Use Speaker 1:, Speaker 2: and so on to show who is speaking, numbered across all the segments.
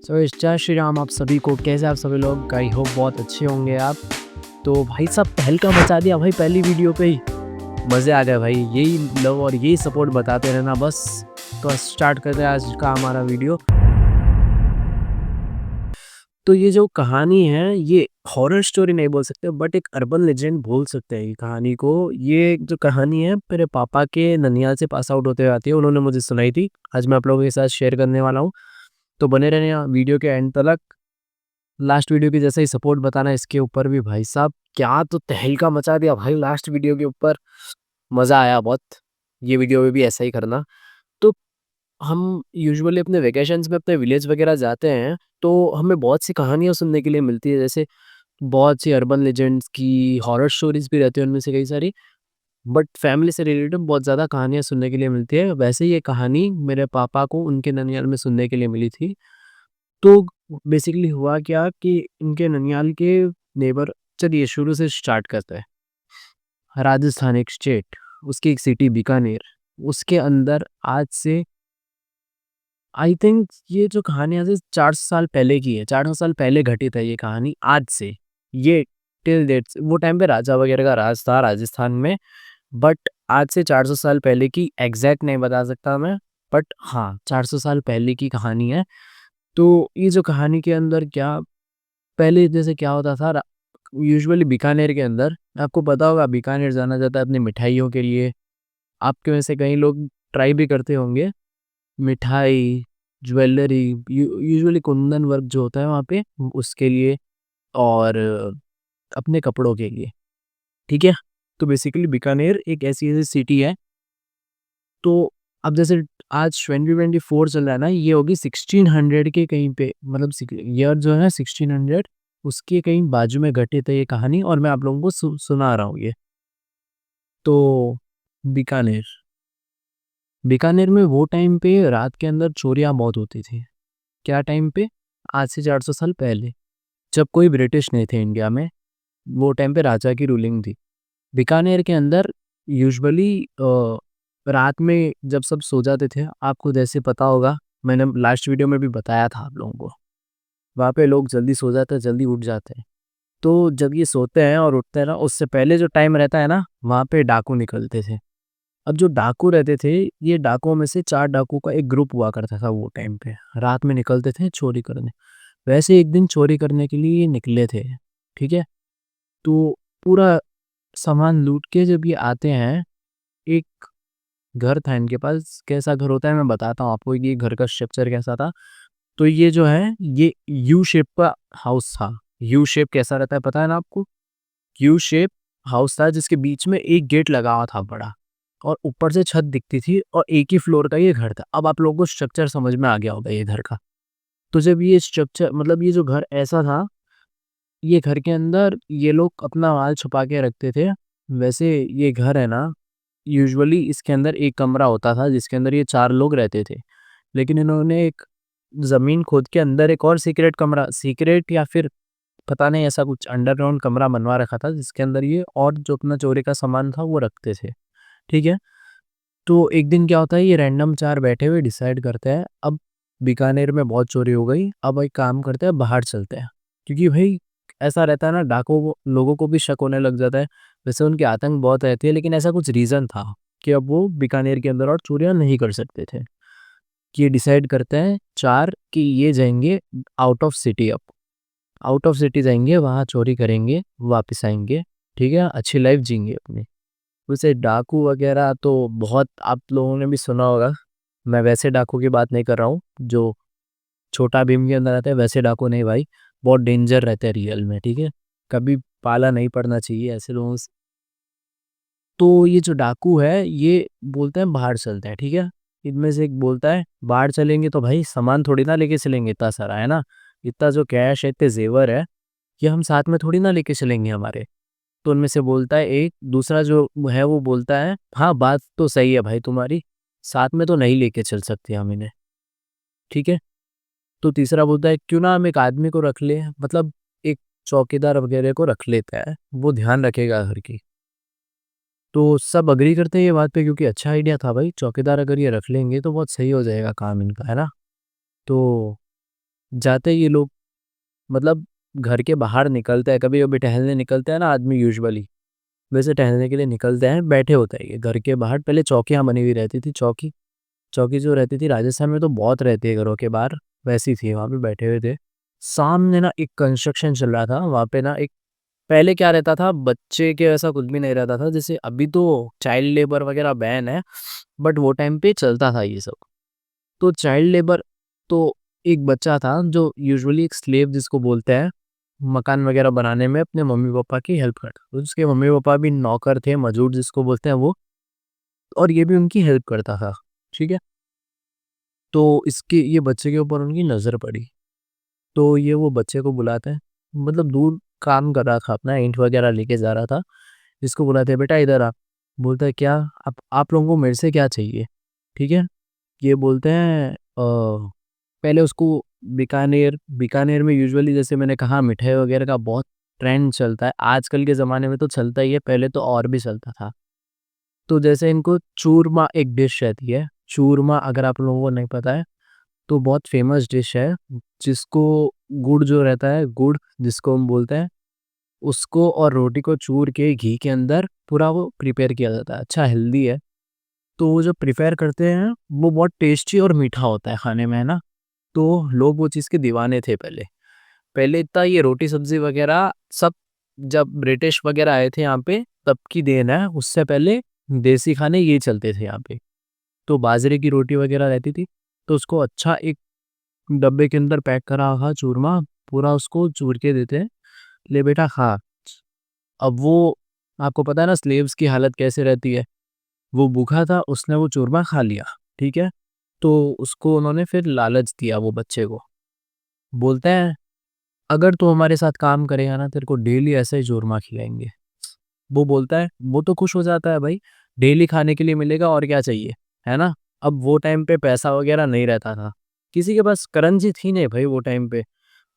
Speaker 1: तो जय श्री राम आप सभी को। कैसे आप सभी लोग? आई होप बहुत अच्छे होंगे आप। तो भाई साहब तहलका मचा दिया भाई पहली वीडियो पे ही। मज़े आ गए भाई, यही लव और यही सपोर्ट बताते रहना बस। तो स्टार्ट करते हैं आज का हमारा वीडियो। तो ये जो कहानी है ये हॉरर स्टोरी नहीं बोल सकते बट एक अर्बन लेजेंड बोल सकते हैं ये कहानी को। ये जो कहानी है मेरे पापा के ननिहाल से पास आउट होते हुए आती है, उन्होंने मुझे सुनाई थी। आज मैं आप लोगों के साथ शेयर करने वाला हूँ। तो बने रहने वीडियो के एंड तक। लास्ट वीडियो की जैसा ही सपोर्ट बताना इसके ऊपर भी भाई साहब, क्या तो तहलका मचा दिया भाई लास्ट वीडियो के ऊपर। मज़ा आया बहुत। ये वीडियो में भी ऐसा ही करना। तो हम यूजुअली अपने वेकेशंस में अपने विलेज वगैरह जाते हैं तो हमें बहुत सी कहानियाँ सुनने के लिए मिलती है। जैसे बहुत सी अर्बन लेजेंड्स की हॉरर स्टोरीज भी रहती है उनमें से कई सारी। बट फैमिली से रिलेटेड बहुत ज़्यादा कहानियाँ सुनने के लिए मिलती है। वैसे ये कहानी मेरे पापा को उनके ननियाल में सुनने के लिए मिली थी। तो बेसिकली हुआ क्या कि इनके ननिहाल के नेबर, चलिए शुरू से स्टार्ट करते हैं। राजस्थान एक स्टेट, उसकी एक सिटी बीकानेर, उसके अंदर आज से आई थिंक ये जो कहानी आज से 400 साल पहले की है। 400 साल पहले घटित है ये कहानी आज से। ये टिल डेट वो टाइम पे राजा वगैरह का राज था राजस्थान में। बट आज से 400 साल पहले की एग्जैक्ट नहीं बता सकता मैं। बट हाँ 400 साल पहले की कहानी है। तो ये जो कहानी के अंदर क्या, पहले जैसे क्या होता था यूजुअली बीकानेर के अंदर, आपको पता होगा बीकानेर जाना जाता है अपनी मिठाइयों के लिए। आपके में से कई लोग ट्राई भी करते होंगे। मिठाई, ज्वेलरी, यूजुअली कुंदन वर्क जो होता है वहाँ पे उसके लिए, और अपने कपड़ों के लिए। ठीक है। तो बेसिकली बीकानेर एक ऐसी ऐसी सिटी है। तो अब जैसे आज 2024 चल रहा है ना, ये होगी 1600 के कहीं पे, मतलब ईयर जो है 1600 उसके कहीं बाजू में घटित है ये कहानी, और मैं आप लोगों को सुना रहा हूँ ये। तो बीकानेर, बीकानेर में वो टाइम पे रात के अंदर चोरियां बहुत होती थी। क्या टाइम पे? आज से 400 साल पहले, जब कोई ब्रिटिश नहीं थे इंडिया में। वो टाइम पे राजा की रूलिंग थी बीकानेर के अंदर। यूजुअली रात में जब सब सो जाते थे, आपको जैसे पता होगा, मैंने लास्ट वीडियो में भी बताया था आप लोगों को, वहाँ पे लोग जल्दी सो जाते हैं जल्दी उठ जाते हैं। तो जब ये सोते हैं और उठते हैं ना, उससे पहले जो टाइम रहता है ना, वहाँ पे डाकू निकलते थे। अब जो डाकू रहते थे, ये डाकुओं में से 4 डाकू का एक ग्रुप हुआ करता था वो टाइम पे। रात में निकलते थे चोरी करने। वैसे एक दिन चोरी करने के लिए ये निकले थे। ठीक है। तो पूरा सामान लूट के जब ये आते हैं, एक घर था इनके पास। कैसा घर होता है मैं बताता हूँ आपको, ये घर का स्ट्रक्चर कैसा था। तो ये जो है ये यू शेप का हाउस था। यू शेप कैसा रहता है पता है ना आपको? यू शेप हाउस था जिसके बीच में एक गेट लगा हुआ था बड़ा, और ऊपर से छत दिखती थी, और एक ही फ्लोर का ये घर था। अब आप लोगों को स्ट्रक्चर समझ में आ गया होगा ये घर का। तो जब ये स्ट्रक्चर, मतलब ये जो घर ऐसा था, ये घर के अंदर ये लोग अपना माल छुपा के रखते थे। वैसे ये घर है ना, यूजुअली इसके अंदर एक कमरा होता था जिसके अंदर ये 4 लोग रहते थे। लेकिन इन्होंने एक ज़मीन खोद के अंदर एक और सीक्रेट कमरा, सीक्रेट या फिर पता नहीं, ऐसा कुछ अंडरग्राउंड कमरा बनवा रखा था जिसके अंदर ये और जो अपना चोरी का सामान था वो रखते थे। ठीक है। तो एक दिन क्या होता है, ये रैंडम 4 बैठे हुए डिसाइड करते हैं, अब बीकानेर में बहुत चोरी हो गई, अब एक काम करते हैं बाहर चलते हैं। क्योंकि भाई ऐसा रहता है ना, डाकू लोगों को भी शक होने लग जाता है। वैसे उनकी आतंक बहुत रहती है, लेकिन ऐसा कुछ रीज़न था कि अब वो बीकानेर के अंदर और चोरियां नहीं कर सकते थे। कि ये डिसाइड करते हैं 4 कि ये जाएंगे आउट ऑफ सिटी। अब आउट ऑफ सिटी जाएंगे, वहाँ चोरी करेंगे, वापस आएंगे। ठीक है, अच्छी लाइफ जीएंगे अपनी। वैसे डाकू वगैरह तो बहुत आप लोगों ने भी सुना होगा। मैं वैसे डाकू की बात नहीं कर रहा हूँ जो छोटा भीम के अंदर रहते हैं, वैसे डाकू नहीं भाई। बहुत डेंजर रहते हैं रियल में। ठीक है। कभी पाला नहीं पड़ना चाहिए ऐसे लोगों से। तो ये जो डाकू है ये बोलते हैं बाहर चलते हैं। ठीक है। इनमें से एक बोलता है बाहर चलेंगे तो भाई सामान थोड़ी ना लेके चलेंगे, इतना सारा है ना, इतना जो कैश है, इतने जेवर है, ये हम साथ में थोड़ी ना लेके चलेंगे हमारे। तो उनमें से बोलता है एक, दूसरा जो है वो बोलता है हाँ बात तो सही है भाई तुम्हारी, साथ में तो नहीं लेके चल सकते हम इन्हें। ठीक है। तो तीसरा बोलता है क्यों ना हम एक आदमी को रख ले, मतलब एक चौकीदार वगैरह को रख लेता है, वो ध्यान रखेगा घर की। तो सब अग्री करते हैं ये बात पे, क्योंकि अच्छा आइडिया था भाई, चौकीदार अगर ये रख लेंगे तो बहुत सही हो जाएगा काम इनका, है ना। तो जाते ही ये लोग मतलब घर के बाहर निकलते हैं, कभी-कभी टहलने निकलते हैं ना आदमी यूजुअली, वैसे टहलने के लिए निकलते हैं, बैठे होते हैं ये घर के बाहर। पहले चौकियाँ बनी हुई रहती थी, चौकी चौकी जो रहती थी राजस्थान में तो बहुत रहती है घरों के बाहर, वैसी थी, वहाँ पे बैठे हुए थे। सामने ना एक कंस्ट्रक्शन चल रहा था, वहाँ पे ना एक पहले क्या रहता था, बच्चे के ऐसा कुछ भी नहीं रहता था, जैसे अभी तो चाइल्ड लेबर वगैरह बैन है, बट वो टाइम पे चलता था ये सब। तो चाइल्ड लेबर तो एक बच्चा था जो यूजुअली एक स्लेव जिसको बोलते हैं, मकान वगैरह बनाने में अपने मम्मी-पापा की हेल्प करता। तो उसके मम्मी-पापा भी नौकर थे, मजूर जिसको बोलते हैं वो, और ये भी उनकी हेल्प करता था, ठीक है? तो इसके ये बच्चे के ऊपर उनकी नज़र पड़ी, तो ये वो बच्चे को बुलाते हैं, मतलब दूर काम कर रहा था अपना, ईंट वगैरह लेके जा रहा था, इसको बुलाते हैं, "बेटा इधर आ।" बोलता है, "क्या? आप लोगों को मेरे से क्या चाहिए?" ठीक है? ये बोलते हैं पहले उसको बीकानेर बीकानेर में यूजुअली जैसे मैंने कहा मिठाई वगैरह का बहुत ट्रेंड चलता है, आजकल के ज़माने में तो चलता ही है, पहले तो और भी चलता था। तो जैसे इनको चूरमा एक डिश रहती है, चूरमा अगर आप लोगों को नहीं पता है, तो बहुत फ़ेमस डिश है, जिसको गुड़ जो रहता है, गुड़ जिसको हम बोलते हैं, उसको और रोटी को चूर के घी के अंदर पूरा वो प्रिपेयर किया जाता है, अच्छा हेल्दी है। तो वो जो प्रिपेयर करते हैं, वो बहुत टेस्टी और मीठा होता है खाने में, है ना? तो लोग वो चीज़ के दीवाने थे पहले। पहले इतना ये रोटी-सब्ज़ी वग़ैरह सब जब ब्रिटिश वग़ैरह आए थे यहाँ पे, तब की देन है, उससे पहले देसी खाने ये चलते थे यहाँ पे। तो बाजरे की रोटी वग़ैरह रहती थी, तो उसको अच्छा एक डब्बे के अंदर पैक करा हुआ चूरमा, पूरा उसको चूर के देते हैं, "ले बेटा खा।" अब वो आपको पता है ना स्लेव्स की हालत कैसे रहती है, वो भूखा था, उसने वो चूरमा खा लिया, ठीक है? तो उसको उन्होंने फिर लालच दिया वो बच्चे को। बोलते हैं, "अगर तू हमारे साथ काम करेगा ना, तेरे को डेली ऐसा ही चूरमा खिलाएँगे।" वो बोलता है वो तो खुश हो जाता है भाई, डेली खाने के लिए मिलेगा और क्या चाहिए, है ना? अब वो टाइम पे पैसा वगैरह नहीं रहता था। किसी के पास करेंसी थी नहीं भाई वो टाइम पे,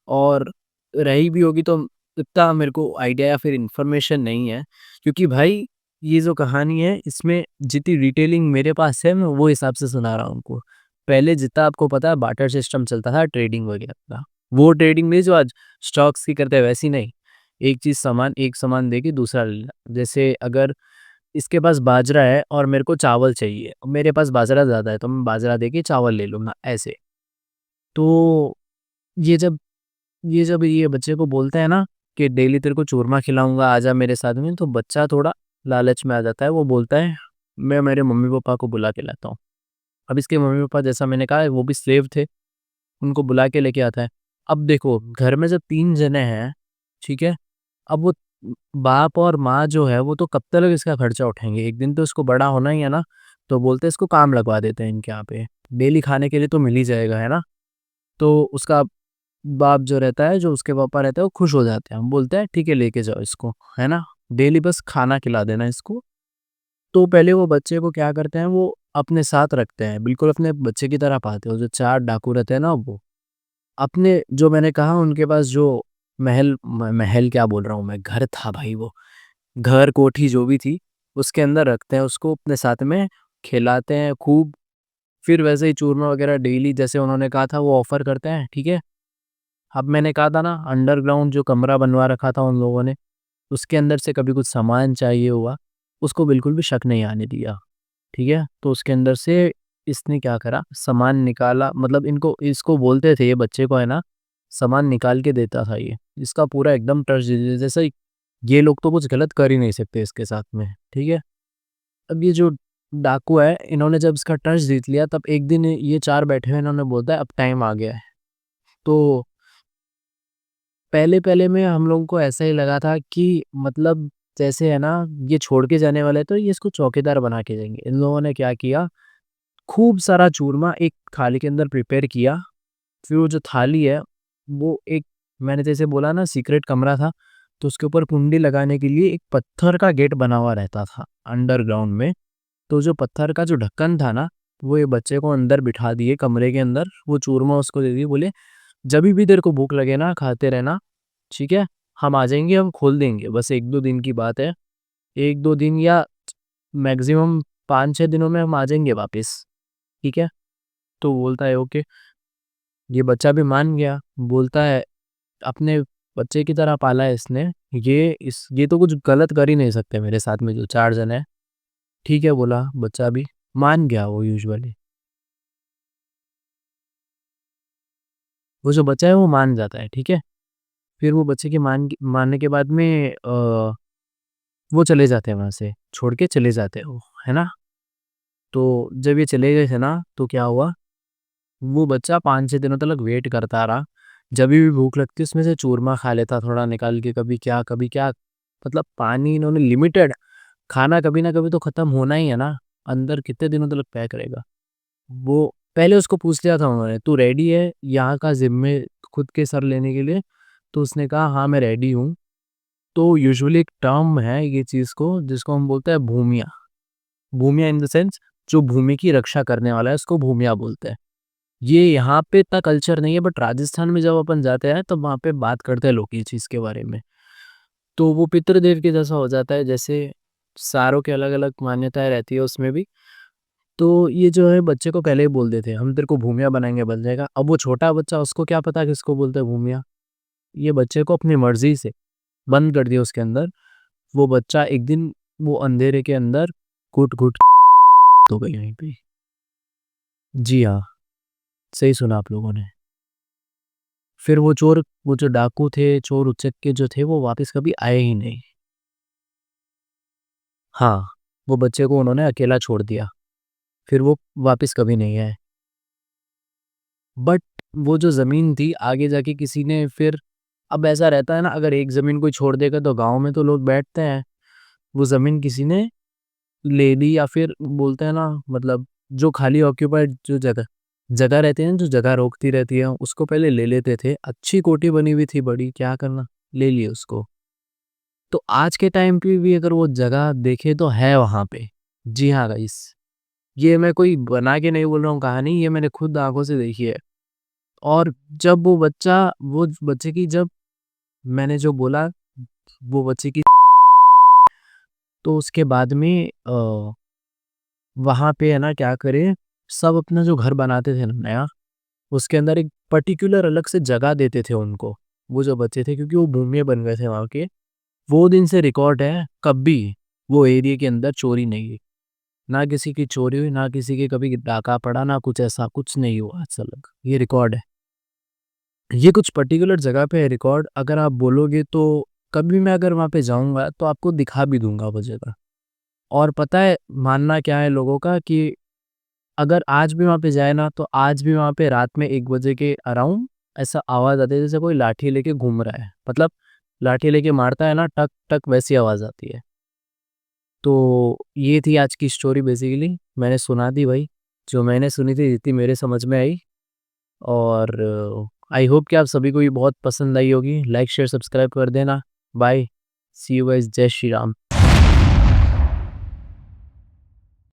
Speaker 1: और रही भी होगी तो इतना मेरे को आइडिया या फिर इन्फॉर्मेशन नहीं है। क्योंकि भाई ये जो कहानी है इसमें जितनी डिटेलिंग मेरे पास है मैं वो हिसाब से सुना रहा हूँ उनको। पहले जितना आपको पता है बार्टर सिस्टम चलता था ट्रेडिंग वगैरह का। वो ट्रेडिंग नहीं जो आज स्टॉक्स की करते हैं वैसी नहीं। एक सामान दे के दूसरा ले लेना। जैसे अगर इसके पास बाजरा है और मेरे को चावल चाहिए, मेरे पास बाजरा ज़्यादा है तो मैं बाजरा दे के चावल ले लूँगा ऐसे। तो ये जब ये बच्चे को बोलते हैं ना कि डेली तेरे को चूरमा खिलाऊँगा, आजा मेरे साथ में, तो बच्चा थोड़ा लालच में आ जाता है। वो बोलता है, मैं मेरे मम्मी-पापा को बुला के लाता हूँ। अब इसके मम्मी-पापा जैसा मैंने कहा वो भी स्लेव थे, उनको बुला के लेके आता है। अब देखो घर में जब 3 जने हैं, ठीक है? अब वो बाप और माँ जो है वो तो कब तक इसका खर्चा उठाएँगे? एक दिन तो इसको बड़ा होना ही है ना, तो बोलते हैं इसको काम लगवा देते हैं इनके यहाँ पे। डेली खाने के लिए तो मिल ही जाएगा, है ना? तो उसका बाप जो रहता है, जो उसके पापा रहते हैं, वो खुश हो जाते हैं। बोलते हैं, "ठीक है, लेके जाओ इसको, है ना? डेली बस खाना खिला देना इसको।" तो पहले वो बच्चे को क्या करते हैं, वो अपने साथ रखते हैं, बिल्कुल अपने बच्चे की तरह पालते हैं। वो जो 4 डाकू रहते हैं ना, वो अपने जो मैंने कहा उनके पास जो महल क्या बोल रहा हूँ मैं, घर था भाई वो। घर, कोठी जो भी थी, उसके अंदर रखते हैं उसको अपने साथ में, खिलाते हैं खूब। फिर वैसे ही चूरमा वगैरह डेली जैसे उन्होंने कहा था, वो ऑफ़र करते हैं, ठीक है? अब मैंने कहा था ना अंडरग्राउंड जो कमरा बनवा रखा था उन लोगों ने, उसके अंदर से कभी कुछ सामान चाहिए हुआ, उसको बिल्कुल भी शक नहीं आने दिया, ठीक है? तो उसके अंदर से इसने क्या करा, सामान निकाला, मतलब इनको इसको बोलते थे ये बच्चे को है ना, सामान निकाल के देता था ये। इसका पूरा एकदम ट्रस्ट जैसे ये लोग तो कुछ गलत कर ही नहीं सकते इसके साथ में, ठीक है? अब ये जो डाकू है, इन्होंने जब इसका ट्रस्ट जीत लिया तब एक दिन ये 4 बैठे हुए इन्होंने बोलता है अब टाइम आ गया है। तो पहले-पहले में हम लोगों को ऐसा ही लगा था कि मतलब जैसे है ना, ये छोड़ के जाने वाले तो ये इसको चौकीदार बना के जाएँगे। इन लोगों ने क्या किया, खूब सारा चूरमा एक थाली के अंदर प्रिपेयर किया। फिर वो जो थाली है, वो एक मैंने जैसे बोला ना सीक्रेट कमरा था, तो उसके ऊपर कुंडी लगाने के लिए एक पत्थर का गेट बना हुआ रहता था अंडरग्राउंड में। तो जो पत्थर का जो ढक्कन था ना, वो ये बच्चे को अंदर बिठा दिए कमरे के अंदर, वो चूरमा उसको दे दिए, बोले जभी भी तेरे को भूख लगे ना खाते रहना, ठीक है? हम आ जाएँगे, हम खोल देंगे, बस 1-2 दिन की बात है। 1-2 दिन या मैक्सिमम 5-6 दिनों में हम आ जाएँगे वापस, ठीक है? तो बोलता है ओके। ये बच्चा भी मान गया, बोलता है अपने बच्चे की तरह पाला है इसने, ये तो कुछ गलत कर ही नहीं सकते मेरे साथ में जो 4 जन हैं। ठीक है बोला बच्चा भी, मान गया वो यूजुअली। वो जो बच्चा है वो मान जाता है, ठीक है? फिर वो बच्चे के मानने के बाद में वो चले जाते हैं वहाँ से, छोड़ के चले जाते हैं वो, है ना? तो जब ये चले गए थे ना, तो क्या हुआ, वो बच्चा 5-6 दिनों तक वेट करता रहा। जभी भी भूख लगती उसमें से चूरमा खा लेता थोड़ा निकाल के, कभी क्या, मतलब पानी इन्होंने लिमिटेड, खाना कभी ना कभी तो खत्म होना ही है ना, अंदर कितने दिनों तक पैक रहेगा। वो पहले उसको पूछ लिया था उन्होंने, तू रेडी है यहाँ का ज़िम्मे खुद के सर लेने के लिए? तो उसने कहा हाँ, मैं रेडी हूँ। तो यूजुअली एक टर्म है ये चीज़ को जिसको हम बोलते हैं भूमिया। भूमिया इन द सेंस जो भूमि की रक्षा करने वाला है उसको भूमिया बोलते हैं। ये यहाँ पे इतना कल्चर नहीं है, बट राजस्थान में जब अपन जाते हैं तब वहाँ पे बात करते हैं लोग ये चीज़ के बारे में। तो वो पितृदेव के जैसा हो जाता है, जैसे सारों के अलग-अलग मान्यताएँ रहती है उसमें भी। तो ये जो है बच्चे को पहले ही बोल देते हैं, हम तेरे को भूमिया बनाएँगे बन जाएगा। अब वो छोटा बच्चा उसको क्या पता किसको बोलते हैं भूमिया? ये बच्चे को अपनी मर्ज़ी से बंद कर दिया उसके अंदर। वो बच्चा एक दिन वो अंधेरे के अंदर घुट-घुट हो गई यहीं पे। जी हाँ, सही सुना आप लोगों ने। फिर वो जो डाकू थे, चोर उचक्के जो थे वो वापस कभी आए ही नहीं। हाँ, वो बच्चे को उन्होंने अकेला छोड़ दिया। फिर वो वापस कभी नहीं आए। बट वो जो ज़मीन थी आगे जाके किसी ने फिर, अब ऐसा रहता है ना, अगर एक ज़मीन कोई छोड़ देगा तो गाँव में तो लोग बैठते हैं। वो ज़मीन किसी ने ले ली, या फिर बोलते हैं ना, मतलब जो खाली ऑक्यूपाइड जो जगह जगह रहती है ना, जो जगह रोकती रहती है, उसको पहले ले लेते थे। अच्छी कोठी बनी हुई थी बड़ी, क्या करना, ले लिए उसको। तो आज के टाइम पे भी अगर वो जगह देखें तो है वहाँ पे। जी हाँ गाइस, ये मैं कोई बना के नहीं बोल रहा हूँ कहानी, ये मैंने खुद आँखों से देखी है। और जब वो बच्चे की जब मैंने जो बोला, वो बच्चे की, तो उसके बाद में वहाँ पे है ना क्या करे, सब अपना जो घर बनाते थे ना नया, उसके अंदर एक पर्टिकुलर अलग से जगह देते थे उनको, वो जो बच्चे थे, क्योंकि वो भूमिये बन गए थे वहाँ के। वो दिन से रिकॉर्ड है, कभी वो एरिया के अंदर चोरी नहीं हुई। ना किसी की चोरी हुई, ना किसी के कभी डाका पड़ा, ना कुछ ऐसा कुछ नहीं हुआ आज तक। ये रिकॉर्ड है। ये कुछ पर्टिकुलर जगह पे है रिकॉर्ड, अगर आप बोलोगे तो कभी मैं अगर वहाँ पे जाऊँगा तो आपको दिखा भी दूँगा वो जगह। और पता है मानना क्या है लोगों का कि अगर आज भी वहाँ पे जाए ना, तो आज भी वहाँ पे रात में 1 बजे के अराउंड ऐसा आवाज़ आती है जैसे कोई लाठी लेके घूम रहा है। मतलब लाठी लेके मारता है ना, टक टक वैसी आवाज़ आती है। तो ये थी आज की स्टोरी बेसिकली, मैंने सुना दी भाई, जो मैंने सुनी थी जितनी मेरे समझ में आई। और आई होप कि आप सभी को ये बहुत पसंद आई होगी। लाइक शेयर सब्सक्राइब कर देना। बाय, सी यू गाइस, जय श्री राम।